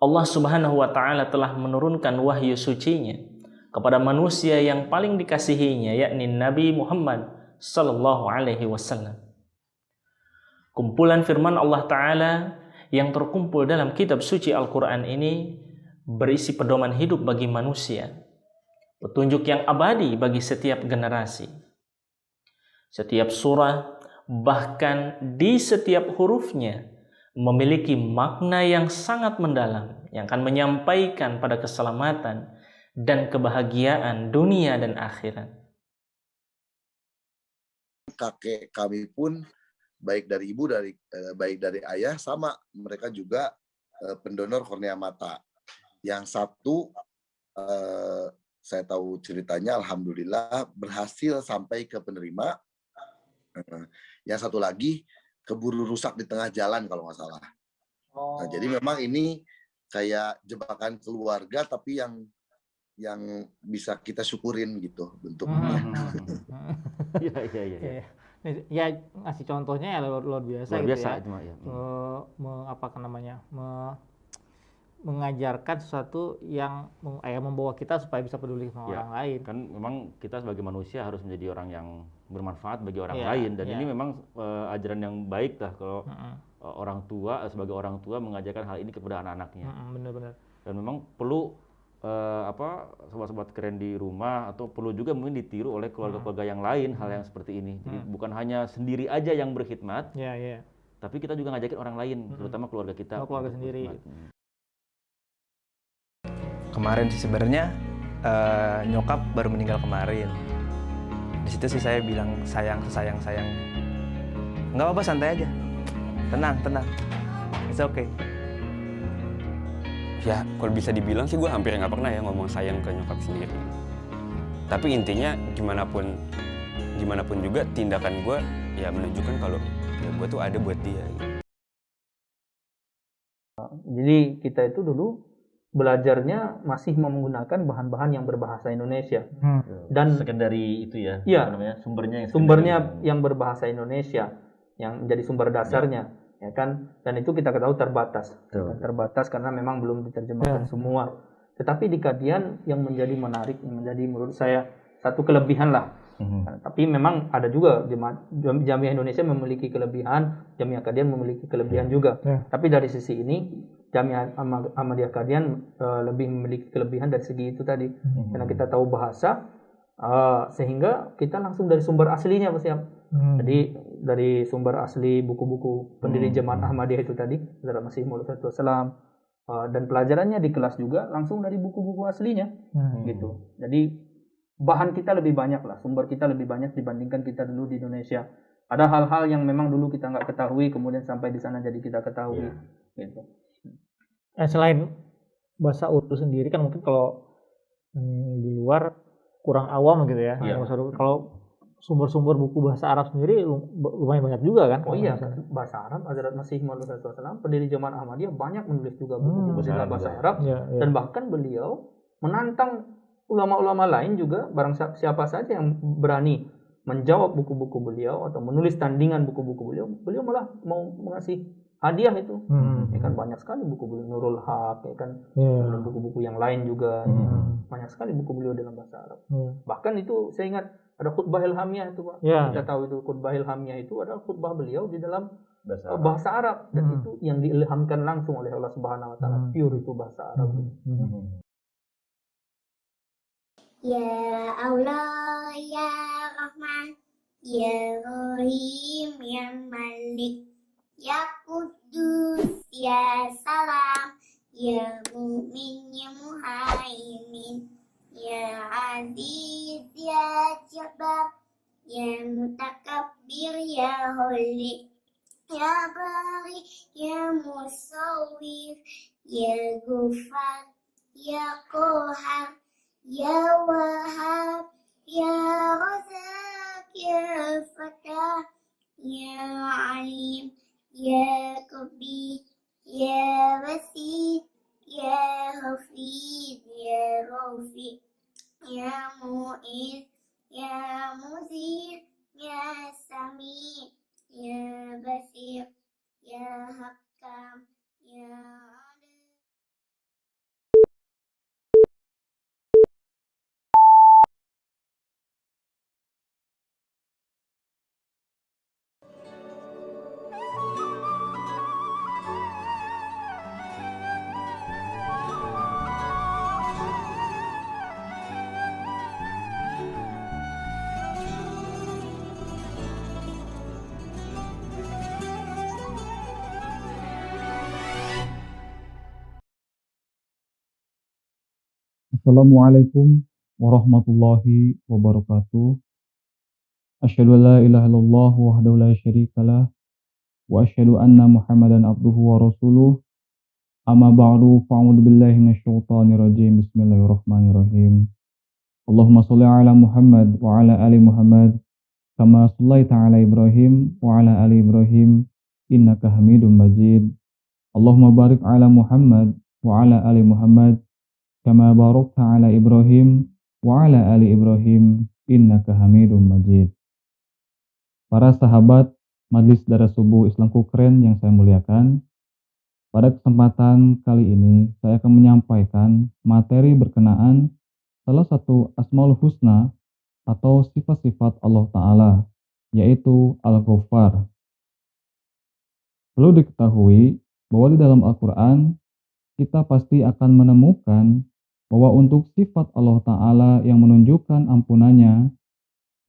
Allah Subhanahu wa taala telah menurunkan wahyu sucinya kepada manusia yang paling dikasihinya, yakni Nabi Muhammad sallallahu alaihi wasallam. Kumpulan firman Allah taala yang terkumpul dalam kitab suci Al-Qur'an ini berisi pedoman hidup bagi manusia, petunjuk yang abadi bagi setiap generasi. Setiap surah, bahkan di setiap hurufnya, memiliki makna yang sangat mendalam yang akan menyampaikan pada keselamatan dan kebahagiaan dunia dan akhirat. Kakek kami pun baik dari ibu baik dari ayah sama, mereka juga pendonor kornea mata. Yang satu saya tahu ceritanya, alhamdulillah berhasil sampai ke penerima. Yang satu lagi keburu rusak di tengah jalan kalau nggak salah. Nah, jadi memang ini kayak jebakan keluarga, tapi yang bisa kita syukurin gitu bentuknya. Iya. Ya ngasih contohnya ya luar biasa Luar gitu biasa ya. itu mah ya. Mengajarkan sesuatu yang membawa kita supaya bisa peduli sama orang lain. Kan memang kita sebagai manusia harus menjadi orang yang bermanfaat bagi orang lain, dan ini memang ajaran yang baik lah kalau orang tua sebagai orang tua mengajarkan hal ini kepada anak-anaknya. Benar-benar. Dan memang perlu sobat-sobat keren di rumah, atau perlu juga mungkin ditiru oleh keluarga-keluarga yang lain hal yang seperti ini. Jadi bukan hanya sendiri aja yang berkhidmat, tapi kita juga ngajakin orang lain, terutama keluarga kita. Keluarga sendiri. Kemarin sih sebenarnya nyokap baru meninggal kemarin. Di situ sih saya bilang sayang. Nggak apa-apa, santai aja. Tenang. It's okay. Ya, kalau bisa dibilang sih gue hampir nggak pernah ya ngomong sayang ke nyokap sendiri. Tapi intinya gimana pun juga tindakan gue ya menunjukkan kalau ya gue tuh ada buat dia. Jadi kita itu dulu belajarnya masih menggunakan bahan-bahan yang berbahasa Indonesia. Dan sekendari itu ya. Sumbernya yang berbahasa Indonesia yang menjadi sumber dasarnya. Ya kan, dan itu kita ketahui terbatas karena memang belum diterjemahkan semua. Tetapi di Kadian yang menjadi menarik, yang menjadi menurut saya satu kelebihan lah. Tapi memang ada juga Jamiah Indonesia memiliki kelebihan, Jamiah Kadian memiliki kelebihan juga. Tapi dari sisi ini Jamiah Ahmadiyah Kadian lebih memiliki kelebihan dari segi itu tadi, karena kita tahu bahasa, sehingga kita langsung dari sumber aslinya Mas Yam. Jadi dari sumber asli buku-buku pendiri Jemaat Ahmadiyah itu tadi, Hazrat Masih Maud Wassalam, dan pelajarannya di kelas juga langsung dari buku-buku aslinya, gitu. Jadi bahan kita lebih banyak lah, sumber kita lebih banyak dibandingkan kita dulu di Indonesia. Ada hal-hal yang memang dulu kita nggak ketahui, kemudian sampai di sana jadi kita ketahui, gitu. Selain bahasa Urdu sendiri kan mungkin kalau di luar kurang awam gitu ya. Kalau sumber-sumber buku bahasa Arab sendiri lumayan banyak juga kan? Oh iya, bahasa Arab, Hazrat Masih Maud Wassalam, pendiri Jemaat Ahmadiyah, banyak menulis juga buku-buku dalam bahasa Arab. Dan bahkan beliau menantang ulama-ulama lain juga, barang siapa saja yang berani menjawab buku-buku beliau atau menulis tandingan buku-buku beliau malah mau mengasih hadiah itu. Ya kan banyak sekali buku beliau, Nurul Haq, ya kan, dan buku-buku yang lain juga. Banyak sekali buku beliau dalam bahasa Arab. Bahkan itu saya ingat ada khutbah ilhamiah itu Pak. Kita tahu itu khutbah ilhamiah itu adalah khutbah beliau di dalam bahasa Arab, dan itu yang diilhamkan langsung oleh Allah Subhanahu wa taala, pure itu bahasa Arab. Ya Allah ya Rahman ya Rahim ya Malik ya Kudus ya Salam ya Mu'min ya Muhaimin ya Aziz ya Jabbar ya Mutakabbir ya Holy ya Bari ya Musawwir ya Ghufar ya Qahar ya Wahhab ya Razak ya Fatah ya Alim ya Kabir ya Basit ya Hafiz ya Rafiq ya Mu'id ya Muzir ya Sami ya Basir ya Hakam ya Assalamualaikum warahmatullahi wabarakatuh. Asyhadu an la ilaha illallah wahdahu la syarikalah wa asyhadu anna Muhammadan abduhu wa rasuluh. Amma ba'du, fa'udzu billahi minasyaitonir rajim. Bismillahirrahmanirrahim. Allahumma shalli ala Muhammad wa ala ali Muhammad kama shallaita ala Ibrahim wa ala ali Ibrahim innaka Hamidum Majid. Allahumma barik ala Muhammad wa ala ali Muhammad kama barakta ala Ibrahim wa ala ali Ibrahim innaka Hamidum Majid. Para sahabat Majelis Darah Subuh Islamku Keren yang saya muliakan, pada kesempatan kali ini saya akan menyampaikan materi berkenaan salah satu Asmaul Husna atau sifat-sifat Allah Ta'ala, yaitu Al-Ghaffar. Perlu diketahui bahwa di dalam Al-Quran kita pasti akan menemukan bahwa untuk sifat Allah Ta'ala yang menunjukkan ampunannya,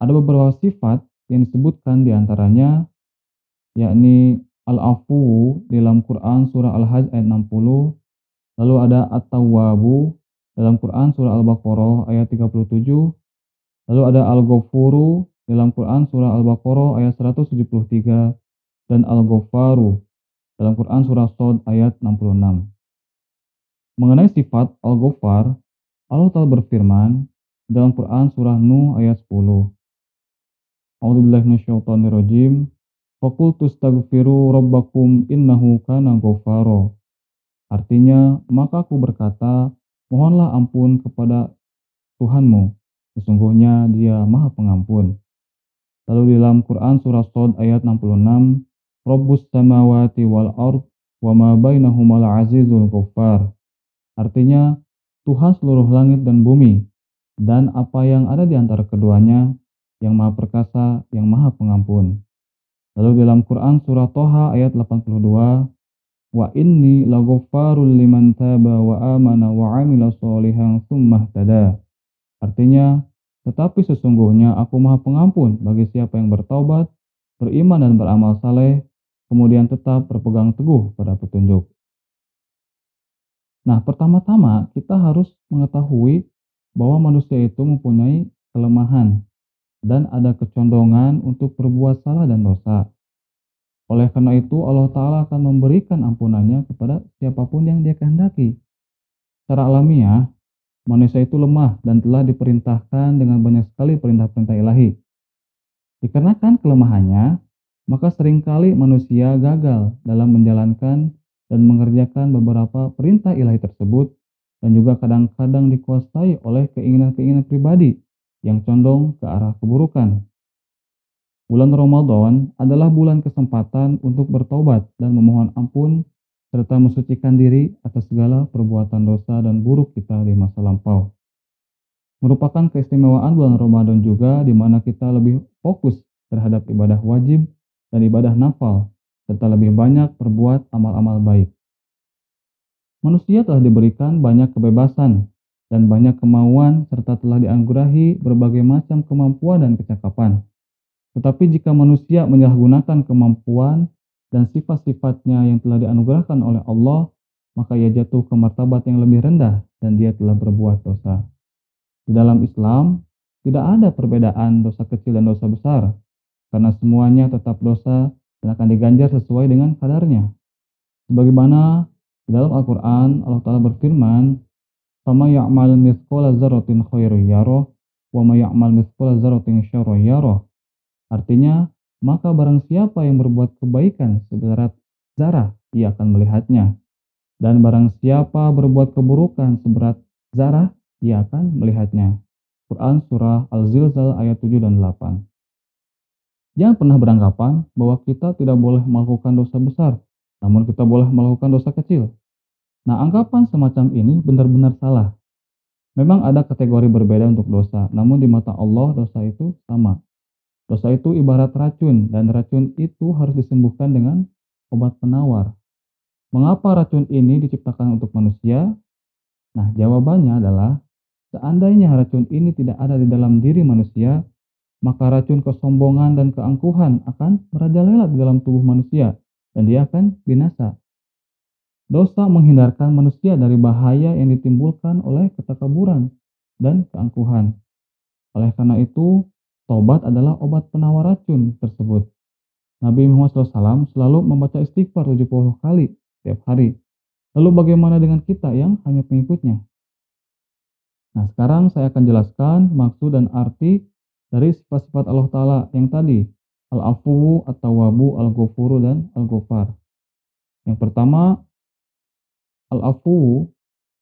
ada beberapa sifat yang disebutkan diantaranya, yakni Al-Afu dalam Quran surah Al-Hajj ayat 60, lalu ada At-Tawwabu dalam Quran surah Al-Baqarah ayat 37, lalu ada Al-Ghafuru dalam Quran surah Al-Baqarah ayat 173, dan Al-Ghaffaru dalam Quran surah Shad ayat 66. Mengenai sifat Al-Ghaffar, Allah Ta'ala berfirman dalam Quran surah Nuh ayat 10. A'udzubillahi minasyaitonirrajim. Faqultu astaghfiru rabbakum innahu kana ghaffara. Artinya, maka aku berkata, mohonlah ampun kepada Tuhanmu, sesungguhnya Dia Maha Pengampun. Lalu dalam Quran surah Shad ayat 66, Rabbus samawati wal ard wa ma bainahumal azizul ghaffar. Artinya, Tuhan seluruh langit dan bumi, dan apa yang ada di antara keduanya, yang Maha Perkasa, yang Maha Pengampun. Lalu dalam Quran surah Toha ayat 82, Wa inni laghaffarul liman taba wa amana wa amila sholihan tsumma ihtada. Artinya, tetapi sesungguhnya aku Maha Pengampun bagi siapa yang bertaubat, beriman dan beramal saleh, kemudian tetap berpegang teguh pada petunjuk. Nah, pertama-tama kita harus mengetahui bahwa manusia itu mempunyai kelemahan dan ada kecondongan untuk berbuat salah dan dosa. Oleh karena itu, Allah Ta'ala akan memberikan ampunannya kepada siapapun yang Dia kehendaki. Secara alamiah, manusia itu lemah dan telah diperintahkan dengan banyak sekali perintah-perintah ilahi. Dikarenakan kelemahannya, maka seringkali manusia gagal dalam menjalankan dan mengerjakan beberapa perintah ilahi tersebut, dan juga kadang-kadang dikuasai oleh keinginan-keinginan pribadi yang condong ke arah keburukan. Bulan Ramadan adalah bulan kesempatan untuk bertobat dan memohon ampun, serta mensucikan diri atas segala perbuatan dosa dan buruk kita di masa lampau. Merupakan keistimewaan bulan Ramadan juga di mana kita lebih fokus terhadap ibadah wajib dan ibadah nafal, serta lebih banyak berbuat amal-amal baik. Manusia telah diberikan banyak kebebasan dan banyak kemauan serta telah dianugerahi berbagai macam kemampuan dan kecakapan. Tetapi jika manusia menyalahgunakan kemampuan dan sifat-sifatnya yang telah dianugerahkan oleh Allah, maka ia jatuh ke martabat yang lebih rendah dan dia telah berbuat dosa. Di dalam Islam, tidak ada perbedaan dosa kecil dan dosa besar, karena semuanya tetap dosa dan akan diganjar sesuai dengan kadarnya. Sebagaimana di dalam Al-Quran, Allah Ta'ala berfirman, "Fama ya'mal mithqala dzarratin khairan yarah, wa ma ya'mal mithqala dzarratin syarran yarah." Artinya, maka barang siapa yang berbuat kebaikan seberat zarah, ia akan melihatnya. Dan barang siapa berbuat keburukan seberat zarah, ia akan melihatnya. Quran Surah Al-Zilzal ayat 7 dan 8. Jangan pernah beranggapan bahwa kita tidak boleh melakukan dosa besar, namun kita boleh melakukan dosa kecil. Nah, anggapan semacam ini benar-benar salah. Memang ada kategori berbeda untuk dosa, namun di mata Allah dosa itu sama. Dosa itu ibarat racun, dan racun itu harus disembuhkan dengan obat penawar. Mengapa racun ini diciptakan untuk manusia? Nah, jawabannya adalah seandainya racun ini tidak ada di dalam diri manusia, maka racun kesombongan dan keangkuhan akan merajalela di dalam tubuh manusia, dan dia akan binasa. Dosa menghindarkan manusia dari bahaya yang ditimbulkan oleh ketakaburan dan keangkuhan. Oleh karena itu, taubat adalah obat penawar racun tersebut. Nabi Muhammad SAW selalu membaca istighfar 70 kali setiap hari. Lalu bagaimana dengan kita yang hanya pengikutnya? Nah, sekarang saya akan jelaskan maksud dan arti dari sifat-sifat Allah Ta'ala yang tadi. Al-Afuwu, At-Tawwabu, Al-Ghafuru, dan Al-Ghaffar. Yang pertama, Al-Afuwu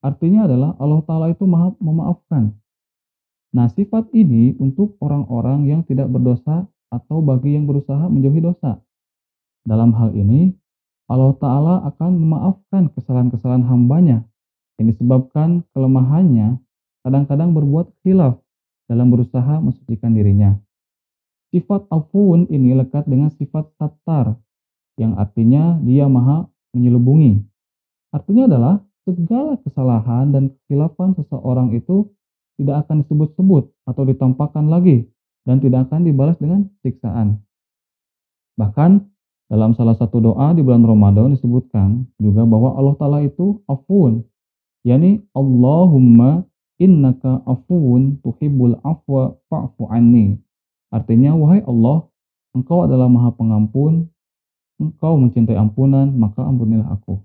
artinya adalah Allah Ta'ala itu maha memaafkan. Nah, sifat ini untuk orang-orang yang tidak berdosa atau bagi yang berusaha menjauhi dosa. Dalam hal ini, Allah Ta'ala akan memaafkan kesalahan-kesalahan hambanya yang disebabkan kelemahannya kadang-kadang berbuat khilaf dalam berusaha mensucikan dirinya. Sifat afuun ini lekat dengan sifat sattar, yang artinya dia maha menyelubungi. Artinya adalah segala kesalahan dan kekhilafan seseorang itu tidak akan disebut-sebut atau ditampakkan lagi dan tidak akan dibalas dengan siksaan. Bahkan dalam salah satu doa di bulan Ramadan disebutkan juga bahwa Allah Ta'ala itu afuun, yakni Allahumma innaka afuun tuhibbul afwa fa'fu anni. Artinya, wahai Allah, engkau adalah maha pengampun, engkau mencintai ampunan, maka ampunilah aku.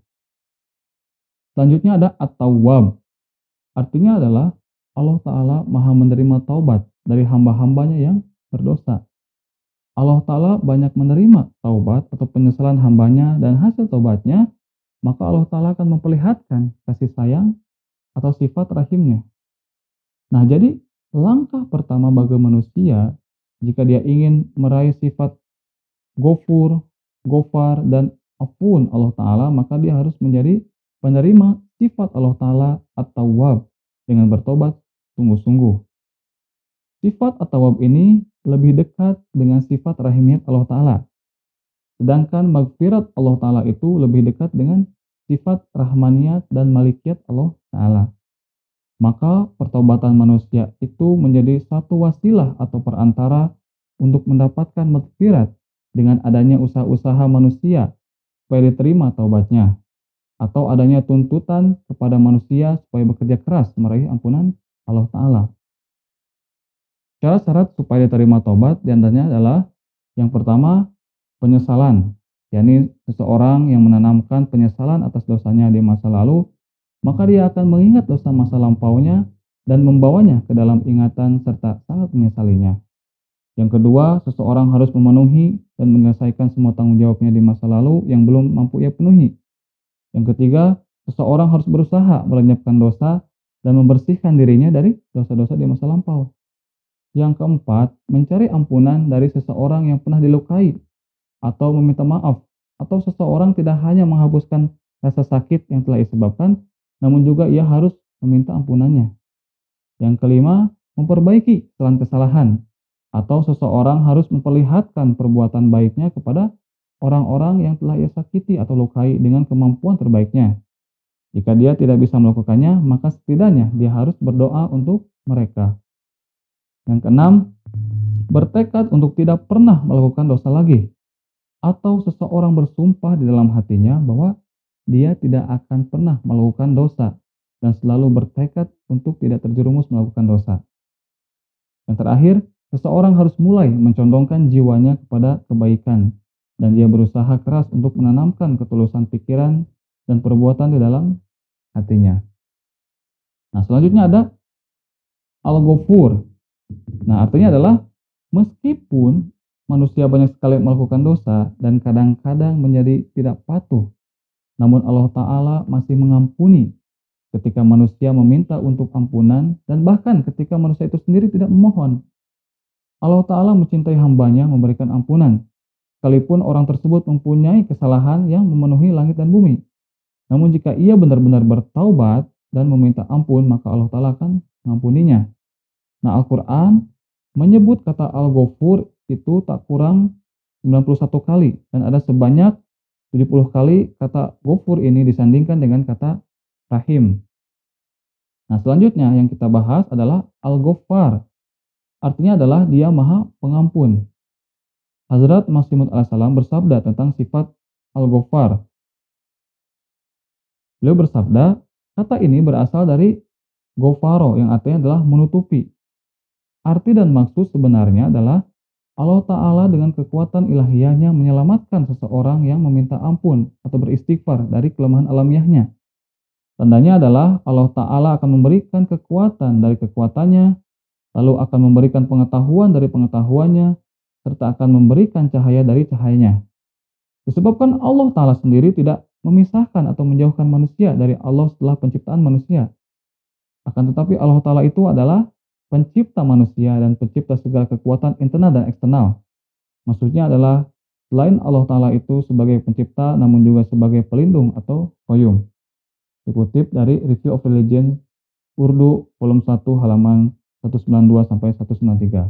Selanjutnya ada At-Tawwab. Artinya adalah Allah Ta'ala maha menerima taubat dari hamba-hambanya yang berdosa. Allah Ta'ala banyak menerima taubat atau penyesalan hambanya dan hasil taubatnya, maka Allah Ta'ala akan memperlihatkan kasih sayang atau sifat rahimnya. Nah, jadi langkah pertama bagi manusia jika dia ingin meraih sifat Ghafur, Ghaffar, dan Afuun Allah Ta'ala, maka dia harus menjadi penerima sifat Allah Ta'ala At-Tawwab dengan bertobat sungguh-sungguh. Sifat At-Tawwab ini lebih dekat dengan sifat rahimiyat Allah Ta'ala. Sedangkan magfirat Allah Ta'ala itu lebih dekat dengan sifat rahmaniyat dan malikiyat Allah Ta'ala. Maka pertobatan manusia itu menjadi satu wasilah atau perantara untuk mendapatkan magfirat dengan adanya usaha-usaha manusia supaya diterima taubatnya, atau adanya tuntutan kepada manusia supaya bekerja keras meraih ampunan Allah Ta'ala. Syarat-syarat supaya diterima taubat diantaranya adalah yang pertama, penyesalan, yakni seseorang yang menanamkan penyesalan atas dosanya di masa lalu, maka dia akan mengingat dosa masa lampaunya dan membawanya ke dalam ingatan serta sangat menyesalinya. Yang kedua, seseorang harus memenuhi dan menyelesaikan semua tanggung jawabnya di masa lalu yang belum mampu ia penuhi. Yang ketiga, seseorang harus berusaha melenyapkan dosa dan membersihkan dirinya dari dosa-dosa di masa lampau. Yang keempat, mencari ampunan dari seseorang yang pernah dilukai atau meminta maaf, atau seseorang tidak hanya menghapuskan rasa sakit yang telah disebabkan, namun juga ia harus meminta ampunannya. Yang kelima, memperbaiki kesalahan-kesalahan, atau seseorang harus memperlihatkan perbuatan baiknya kepada orang-orang yang telah ia sakiti atau lukai dengan kemampuan terbaiknya. Jika dia tidak bisa melakukannya, maka setidaknya dia harus berdoa untuk mereka. Yang keenam, bertekad untuk tidak pernah melakukan dosa lagi, atau seseorang bersumpah di dalam hatinya bahwa dia tidak akan pernah melakukan dosa dan selalu bertekad untuk tidak terjerumus melakukan dosa. Yang terakhir, seseorang harus mulai mencondongkan jiwanya kepada kebaikan dan dia berusaha keras untuk menanamkan ketulusan pikiran dan perbuatan di dalam hatinya. Nah, selanjutnya ada Al-Ghafur. Nah, artinya adalah meskipun manusia banyak sekali melakukan dosa dan kadang-kadang menjadi tidak patuh, namun Allah Ta'ala masih mengampuni ketika manusia meminta untuk ampunan dan bahkan ketika manusia itu sendiri tidak memohon. Allah Ta'ala mencintai hambanya memberikan ampunan, sekalipun orang tersebut mempunyai kesalahan yang memenuhi langit dan bumi. Namun jika ia benar-benar bertaubat dan meminta ampun, maka Allah Ta'ala akan mengampuninya. Nah, Al-Quran menyebut kata Al-Ghafur itu tak kurang 91 kali dan ada sebanyak 70 kali kata Ghafur ini disandingkan dengan kata Rahim. Nah, selanjutnya yang kita bahas adalah Al-Ghaffar. Artinya adalah dia maha pengampun. Hazrat Masih Maud alaihissalam bersabda tentang sifat Al-Ghaffar. Beliau bersabda, kata ini berasal dari gofaro yang artinya adalah menutupi. Arti dan maksud sebenarnya adalah Allah Ta'ala dengan kekuatan ilahiyahnya menyelamatkan seseorang yang meminta ampun atau beristighfar dari kelemahan alamiahnya. Tandanya adalah Allah Ta'ala akan memberikan kekuatan dari kekuatannya, lalu akan memberikan pengetahuan dari pengetahuannya, serta akan memberikan cahaya dari cahayanya. Disebabkan Allah Ta'ala sendiri tidak memisahkan atau menjauhkan manusia dari Allah setelah penciptaan manusia. Akan tetapi Allah Ta'ala itu adalah pencipta manusia dan pencipta segala kekuatan internal dan eksternal. Maksudnya adalah selain Allah Ta'ala itu sebagai pencipta namun juga sebagai pelindung atau qayyum. Dikutip dari Review of Religion Urdu volume 1 halaman 192 sampai 193.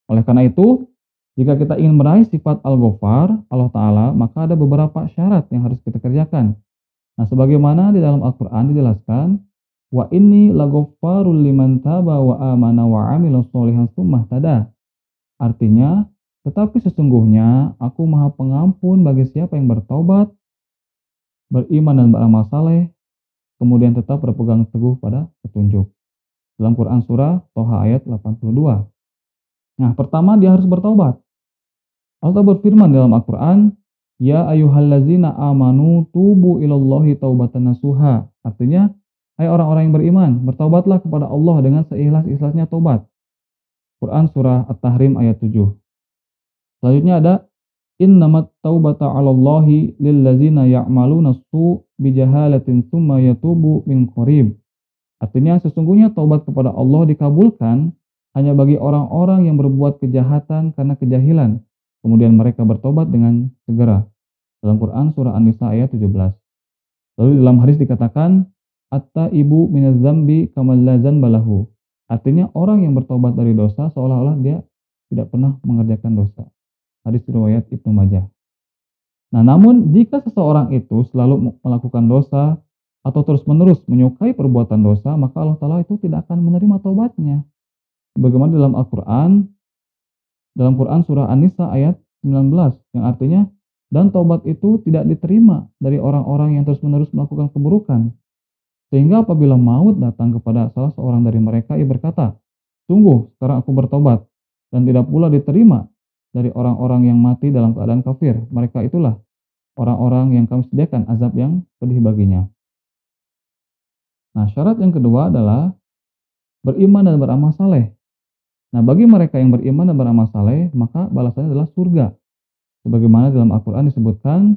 Oleh karena itu, jika kita ingin meraih sifat Al-Ghaffar, Allah Ta'ala, maka ada beberapa syarat yang harus kita kerjakan. Nah, sebagaimana di dalam Al-Quran dijelaskan, wa inni laghaffarul liman taba wa amana wa amila sholihan tsumma ihtada. Artinya, tetapi sesungguhnya aku Maha Pengampun bagi siapa yang bertaubat, beriman dan beramal saleh, kemudian tetap berpegang teguh pada petunjuk. Dalam Quran surah Toha ayat 82. Nah, pertama dia harus bertaubat. Allah berfirman dalam Al-Quran, ya ayyuhallazina amanu tubu ilallahi taubatan nasuha. Artinya, hai orang-orang yang beriman, bertaubatlah kepada Allah dengan seikhlas-ikhlasnya taubat. Quran surah At-Tahrim ayat 7. Selanjutnya ada innamat taubata 'alallahi lillazina ya'maluna su' bijahalatin tsumma yatubu min qarib. Artinya sesungguhnya taubat kepada Allah dikabulkan hanya bagi orang-orang yang berbuat kejahatan karena kejahilan, kemudian mereka bertobat dengan segera. Dalam Quran surah An-Nisa ayat 17. Lalu dalam hadis dikatakan at-taibu minadz dzambi kamal la dzanbalahu. Artinya orang yang bertobat dari dosa seolah-olah dia tidak pernah mengerjakan dosa. Hadis riwayat Ibnu Majah. Nah, namun jika seseorang itu selalu melakukan dosa atau terus-menerus menyukai perbuatan dosa, maka Allah Ta'ala itu tidak akan menerima taubatnya. Sebagaimana dalam Al-Quran, dalam Quran surah An-Nisa ayat 19, yang artinya, dan taubat itu tidak diterima dari orang-orang yang terus-menerus melakukan keburukan. Sehingga apabila maut datang kepada salah seorang dari mereka, ia berkata, sungguh sekarang aku bertobat, dan tidak pula diterima dari orang-orang yang mati dalam keadaan kafir. Mereka itulah orang-orang yang kami sediakan azab yang pedih baginya. Nah, syarat yang kedua adalah beriman dan beramal saleh. Nah, bagi mereka yang beriman dan beramal saleh, maka balasannya adalah surga. Sebagaimana dalam Al-Quran disebutkan,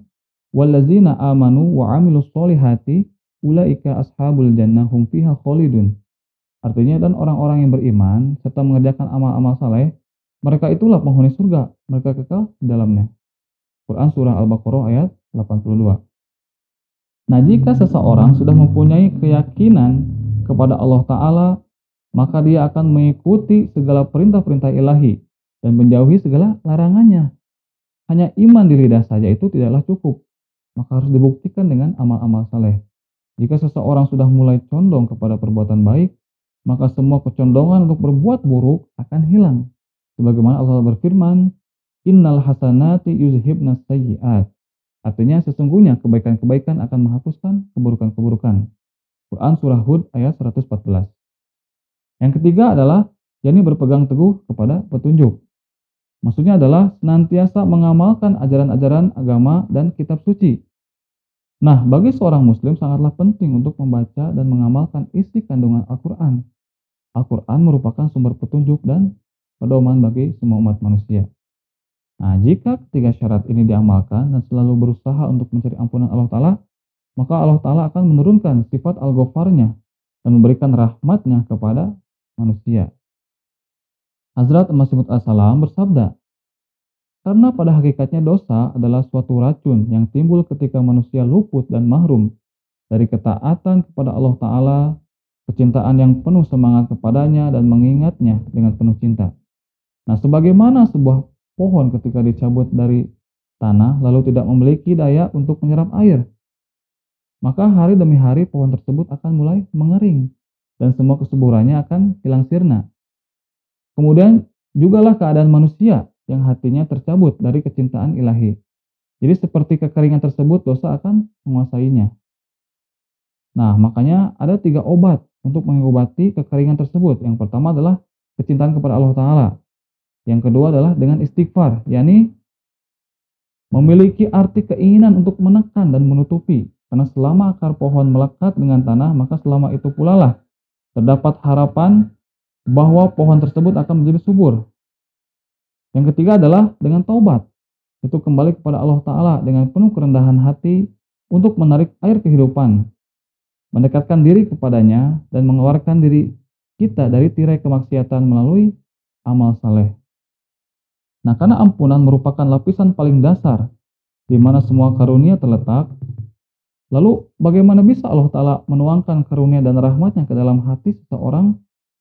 wallazina amanu wa amilus solihati ulaika ashabul jannah hum fiha khalidun. Artinya, dan orang-orang yang beriman serta mengerjakan amal-amal saleh, mereka itulah penghuni surga, mereka kekal di dalamnya. Quran surah Al-Baqarah ayat 82. Nah, jika seseorang sudah mempunyai keyakinan kepada Allah Ta'ala, maka dia akan mengikuti segala perintah-perintah ilahi dan menjauhi segala larangannya. Hanya iman di lidah saja itu tidaklah cukup, maka harus dibuktikan dengan amal-amal saleh. Jika seseorang sudah mulai condong kepada perbuatan baik, maka semua kecondongan untuk berbuat buruk akan hilang. Sebagaimana Allah berfirman, innal hasanati yuzhibnas sayyi'at. Artinya sesungguhnya kebaikan-kebaikan akan menghapuskan keburukan-keburukan. Quran surah Hud ayat 114. Yang ketiga adalah yakni berpegang teguh kepada petunjuk. Maksudnya adalah senantiasa mengamalkan ajaran-ajaran agama dan kitab suci. Nah, bagi seorang muslim sangatlah penting untuk membaca dan mengamalkan isi kandungan Al-Quran. Al-Quran merupakan sumber petunjuk dan pedoman bagi semua umat manusia. Nah, jika ketiga syarat ini diamalkan dan selalu berusaha untuk mencari ampunan Allah Ta'ala, maka Allah Ta'ala akan menurunkan sifat Al-Ghafarnya dan memberikan rahmatnya kepada manusia. Hazrat Masih Maud As-Salam bersabda, karena pada hakikatnya dosa adalah suatu racun yang timbul ketika manusia luput dan mahrum dari ketaatan kepada Allah Ta'ala, kecintaan yang penuh semangat kepadanya dan mengingatnya dengan penuh cinta. Nah, sebagaimana sebuah pohon ketika dicabut dari tanah lalu tidak memiliki daya untuk menyerap air, maka hari demi hari pohon tersebut akan mulai mengering dan semua kesuburannya akan hilang sirna. Kemudian jugalah keadaan manusia yang hatinya tercabut dari kecintaan ilahi. Jadi seperti kekeringan tersebut, dosa akan menguasainya. Nah, makanya ada 3 obat untuk mengobati kekeringan tersebut. Yang pertama adalah kecintaan kepada Allah Ta'ala. Yang kedua adalah dengan istighfar, yakni memiliki arti keinginan untuk menekan dan menutupi. Karena selama akar pohon melekat dengan tanah, maka selama itu pula lah terdapat harapan bahwa pohon tersebut akan menjadi subur. Yang ketiga adalah dengan taubat. Itu kembali kepada Allah Ta'ala dengan penuh kerendahan hati untuk menarik air kehidupan, mendekatkan diri kepadanya, dan mengeluarkan diri kita dari tirai kemaksiatan melalui amal saleh. Nah, karena ampunan merupakan lapisan paling dasar di mana semua karunia terletak, lalu bagaimana bisa Allah Ta'ala menuangkan karunia dan rahmatnya ke dalam hati seseorang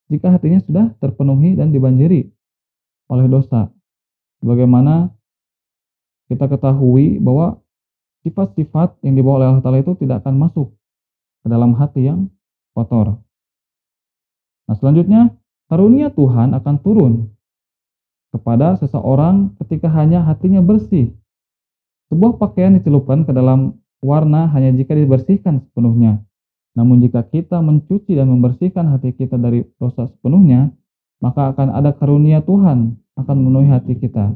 jika hatinya sudah terpenuhi dan dibanjiri oleh dosa? Bagaimana kita ketahui bahwa sifat-sifat yang dibawa oleh Allah Ta'ala itu tidak akan masuk ke dalam hati yang kotor. Nah, selanjutnya, karunia Tuhan akan turun kepada seseorang ketika hanya hatinya bersih. Sebuah pakaian dicelupkan ke dalam warna hanya jika dibersihkan sepenuhnya. Namun jika kita mencuci dan membersihkan hati kita dari dosa sepenuhnya, maka akan ada karunia Tuhan akan memenuhi hati kita.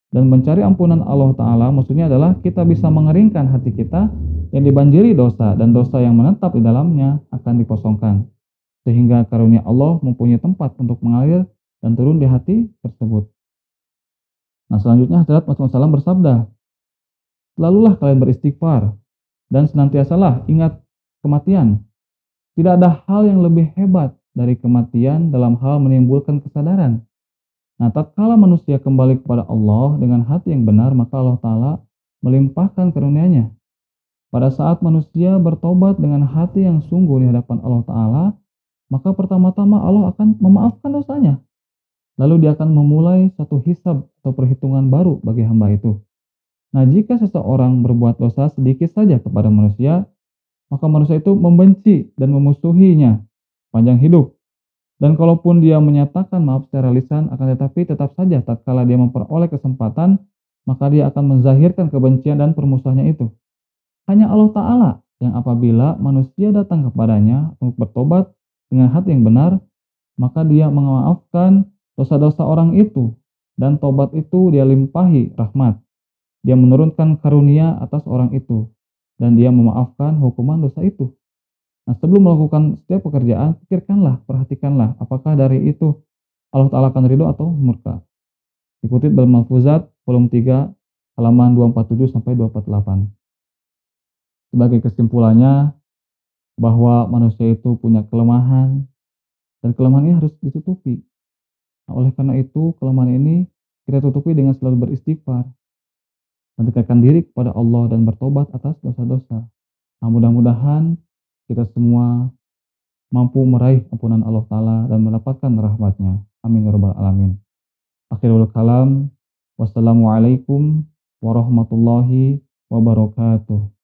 Dan mencari ampunan Allah Ta'ala maksudnya adalah kita bisa mengeringkan hati kita yang dibanjiri dosa, dan dosa yang menetap di dalamnya akan dikosongkan. Sehingga karunia Allah mempunyai tempat untuk mengalir dan turun di hati tersebut. Nah, selanjutnya Hadrat Masih Maud bersabda, "Selalulah kalian beristighfar dan senantiasalah ingat kematian. Tidak ada hal yang lebih hebat dari kematian dalam hal menimbulkan kesadaran. Nah, tatkala manusia kembali kepada Allah dengan hati yang benar, maka Allah Ta'ala melimpahkan karunia-Nya. Pada saat manusia bertobat dengan hati yang sungguh di hadapan Allah Ta'ala, maka pertama-tama Allah akan memaafkan dosanya. Lalu dia akan memulai satu hisab atau perhitungan baru bagi hamba itu. Nah, jika seseorang berbuat dosa sedikit saja kepada manusia, maka manusia itu membenci dan memusuhinya panjang hidup. Dan kalaupun dia menyatakan maaf secara lisan, akan tetapi tetap saja tatkala dia memperoleh kesempatan, maka dia akan menzahirkan kebencian dan permusuhannya itu. Hanya Allah Ta'ala yang apabila manusia datang kepadanya untuk bertobat dengan hati yang benar, maka dia memaafkan dosa-dosa orang itu, dan tobat itu dia limpahi rahmat. Dia menurunkan karunia atas orang itu, dan dia memaafkan hukuman dosa itu. Nah, sebelum melakukan setiap pekerjaan, pikirkanlah, perhatikanlah apakah dari itu Allah Ta'ala akan ridho atau murka. Dikutip dalam Al-Fuzat, volume 3, halaman 247 sampai 248. Sebagai kesimpulannya, bahwa manusia itu punya kelemahan, dan kelemahan ini harus ditutupi. Nah, oleh karena itu, kelemahan ini kita tutupi dengan selalu beristighfar, mendekatkan diri kepada Allah dan bertobat atas dosa-dosa. Nah, mudah-mudahan kita semua mampu meraih ampunan Allah Ta'ala dan mendapatkan rahmatnya. Amin ya rabbal alamin. Akhirul kalam. Wassalamualaikum warahmatullahi wabarakatuh.